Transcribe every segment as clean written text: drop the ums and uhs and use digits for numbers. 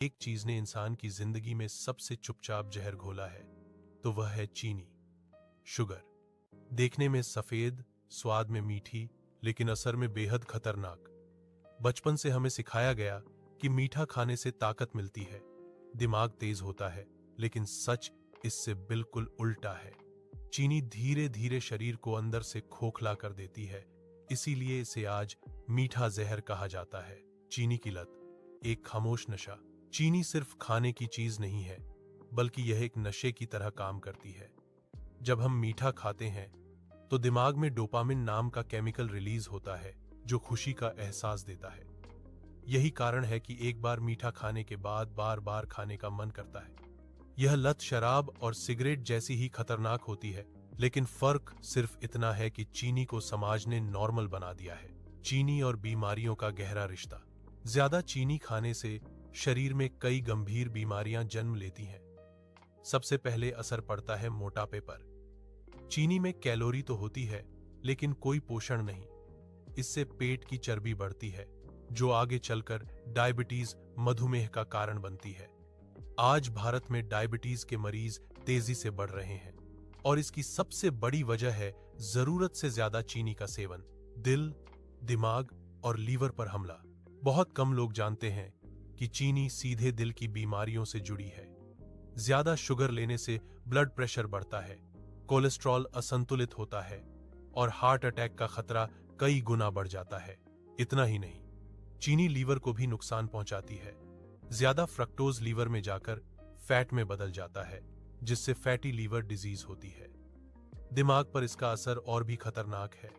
एक चीज ने इंसान की जिंदगी में सबसे चुपचाप जहर घोला है तो वह है चीनी, शुगर। देखने में सफेद, स्वाद में मीठी, लेकिन असर में बेहद खतरनाक। बचपन से हमें सिखाया गया कि मीठा खाने से ताकत मिलती है, दिमाग तेज होता है, लेकिन सच इससे बिल्कुल उल्टा है। चीनी धीरे धीरे शरीर को अंदर से खोखला कर देती है, इसीलिए इसे आज मीठा जहर कहा जाता है। चीनी की लत, एक खामोश नशा। चीनी सिर्फ खाने की चीज नहीं है, बल्कि यह एक नशे की तरह काम करती है। जब हम मीठा खाते हैं तो दिमाग में डोपामिन नाम का केमिकल रिलीज होता है, जो खुशी का एहसास देता है। यही कारण है कि एक बार मीठा खाने के बाद बार बार खाने का मन करता है। यह लत शराब और सिगरेट जैसी ही खतरनाक होती है, लेकिन फर्क सिर्फ इतना है कि चीनी को समाज ने नॉर्मल बना दिया है। चीनी और बीमारियों का गहरा रिश्ता। ज्यादा चीनी खाने से शरीर में कई गंभीर बीमारियां जन्म लेती हैं। सबसे पहले असर पड़ता है मोटापे पर। चीनी में कैलोरी तो होती है, लेकिन कोई पोषण नहीं। इससे पेट की चर्बी बढ़ती है, जो आगे चलकर डायबिटीज, मधुमेह का कारण बनती है। आज भारत में डायबिटीज के मरीज तेजी से बढ़ रहे हैं, और इसकी सबसे बड़ी वजह है जरूरत से ज्यादा चीनी का सेवन। दिल, दिमाग और लीवर पर हमला। बहुत कम लोग जानते हैं कि चीनी सीधे दिल की बीमारियों से जुड़ी है। ज्यादा शुगर लेने से ब्लड प्रेशर बढ़ता है, कोलेस्ट्रॉल असंतुलित होता है और हार्ट अटैक का खतरा कई गुना बढ़ जाता है। इतना ही नहीं, चीनी लीवर को भी नुकसान पहुंचाती है। ज्यादा फ्रक्टोज लीवर में जाकर फैट में बदल जाता है, जिससे फैटी लीवर डिजीज होती है। दिमाग पर इसका असर और भी खतरनाक है।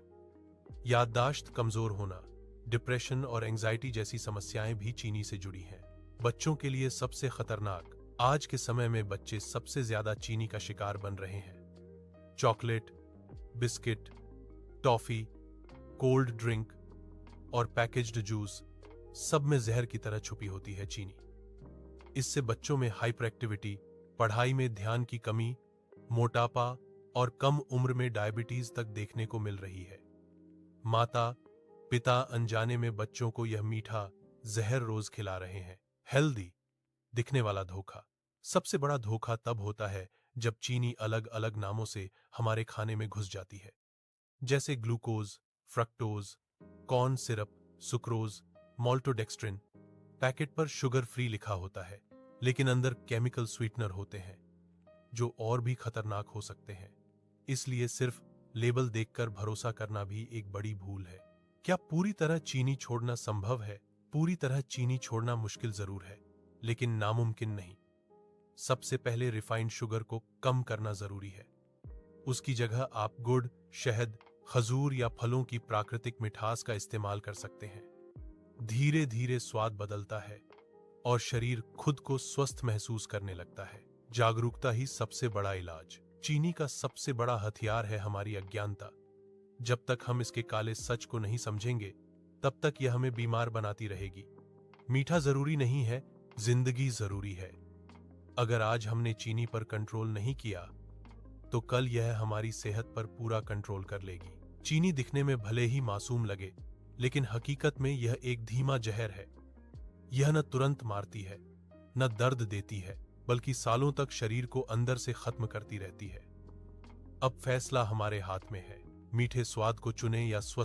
याददाश्त कमजोर होना, डिप्रेशन और एंजाइटी जैसी समस्याएं भी चीनी से जुड़ी हैं। बच्चों के लिए सबसे खतरनाक। आज के समय में बच्चे सबसे ज्यादा चीनी का शिकार बन रहे हैं। Chocolate, biscuit, toffee, cold drink और पैकेज्ड जूस, सब में जहर की तरह छुपी होती है चीनी। इससे बच्चों में हाइपर एक्टिविटी, पढ़ाई में ध्यान की कमी, मोटापा और कम उम्र में डायबिटीज तक देखने को मिल रही है। माता पिता अनजाने में बच्चों को यह मीठा जहर रोज खिला रहे हैं। हेल्दी दिखने वाला धोखा। सबसे बड़ा धोखा तब होता है जब चीनी अलग अलग नामों से हमारे खाने में घुस जाती है, जैसे glucose, fructose, corn syrup, sucrose, maltodextrin. Packet पर शुगर फ्री लिखा होता है, लेकिन अंदर केमिकल स्वीटनर होते हैं, जो और भी खतरनाक हो सकते हैं। इसलिए सिर्फ लेबल देखकर भरोसा करना भी एक बड़ी भूल है। क्या पूरी तरह चीनी छोड़ना संभव है? पूरी तरह चीनी छोड़ना मुश्किल जरूर है, लेकिन नामुमकिन नहीं। सबसे पहले रिफाइंड शुगर को कम करना जरूरी है। उसकी जगह आप गुड़, शहद, खजूर या फलों की प्राकृतिक मिठास का इस्तेमाल कर सकते हैं। धीरे धीरे स्वाद बदलता है और शरीर खुद को स्वस्थ महसूस करने लगता है। जागरूकता ही सबसे बड़ा इलाज। चीनी का सबसे बड़ा हथियार है हमारी अज्ञानता। जब तक हम इसके काले सच को नहीं समझेंगे, तब तक यह हमें बीमार बनाती रहेगी। मीठा जरूरी नहीं है, जिंदगी जरूरी है। अगर आज हमने चीनी पर कंट्रोल नहीं किया, तो कल यह हमारी सेहत पर पूरा कंट्रोल कर लेगी। चीनी दिखने में भले ही मासूम लगे, लेकिन हकीकत में यह एक धीमा जहर है। यह न तुरंत मारती है, न दर्द देती है, बल्कि सालों तक शरीर को अंदर से खत्म करती रहती है। अब फैसला हमारे हाथ में है। मीठे स्वाद को चुने या स्वस्थ